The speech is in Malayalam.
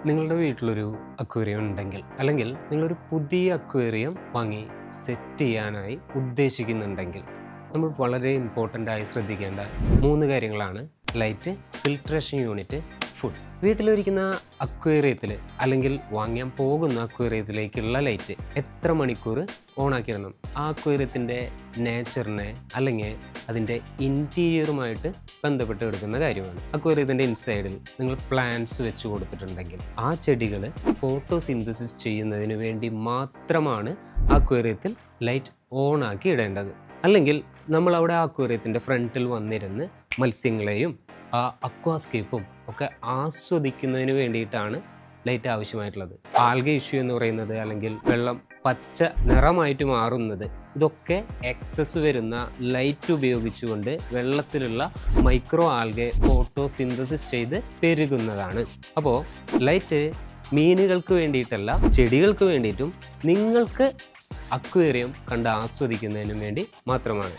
നിങ്ങളുടെ വീട്ടിലൊരു അക്വേറിയം ഉണ്ടെങ്കിൽ അല്ലെങ്കിൽ നിങ്ങളൊരു പുതിയ അക്വേറിയം വാങ്ങി സെറ്റ് ചെയ്യാനായി ഉദ്ദേശിക്കുന്നുണ്ടെങ്കിൽ നമ്മൾ വളരെ ഇമ്പോർട്ടൻ്റ് ആയി ശ്രദ്ധിക്കേണ്ട 3 കാര്യങ്ങളാണ് ലൈറ്റ്, ഫിൽട്രേഷൻ യൂണിറ്റ്, ഫുഡ്. വീട്ടിലൊരിക്കുന്ന അക്വേറിയത്തിൽ അല്ലെങ്കിൽ വാങ്ങാൻ പോകുന്ന അക്വേറിയത്തിലേക്കുള്ള ലൈറ്റ് എത്ര മണിക്കൂർ ഓണാക്കിയിടണം? ആ അക്വേറിയത്തിൻ്റെ നേച്ചറിനെ അല്ലെങ്കിൽ അതിൻ്റെ ഇൻറ്റീരിയറുമായിട്ട് ബന്ധപ്പെട്ട് കിടക്കുന്ന കാര്യമാണ്. അക്വേറിയത്തിൻ്റെ ഇൻസൈഡിൽ നിങ്ങൾ പ്ലാന്റ്സ് വെച്ച് കൊടുത്തിട്ടുണ്ടെങ്കിൽ ആ ചെടികൾ ഫോട്ടോസിന്തസിസ് ചെയ്യുന്നതിന് വേണ്ടി മാത്രമാണ് അക്വേറിയത്തിൽ ലൈറ്റ് ഓണാക്കി ഇടേണ്ടത്. അല്ലെങ്കിൽ നമ്മൾ അവിടെ അക്വേറിയത്തിൻ്റെ ഫ്രണ്ടിൽ വന്നിരുന്ന് മത്സ്യങ്ങളെയും ആ അക്വാസ്കേപ്പും ഒക്കെ ആസ്വദിക്കുന്നതിന് വേണ്ടിയിട്ടാണ് ലൈറ്റ് ആവശ്യമായിട്ടുള്ളത്. ആൽഗ ഇഷ്യൂ എന്ന് പറയുന്നത് അല്ലെങ്കിൽ വെള്ളം പച്ച നിറമായിട്ട് മാറുന്നത് ഇതൊക്കെ എക്സസ് വരുന്ന ലൈറ്റ് ഉപയോഗിച്ചുകൊണ്ട് വെള്ളത്തിലുള്ള മൈക്രോ ആൽഗെ ഫോട്ടോസിന്തസിസ് ചെയ്ത് പെരുകുന്നതാണ്. അപ്പോൾ ലൈറ്റ് മീനുകൾക്ക് വേണ്ടിയിട്ടല്ല, ചെടികൾക്ക് വേണ്ടിയിട്ടും നിങ്ങൾക്ക് അക്വേറിയം കണ്ട് ആസ്വദിക്കുന്നതിനും വേണ്ടി മാത്രമാണ്.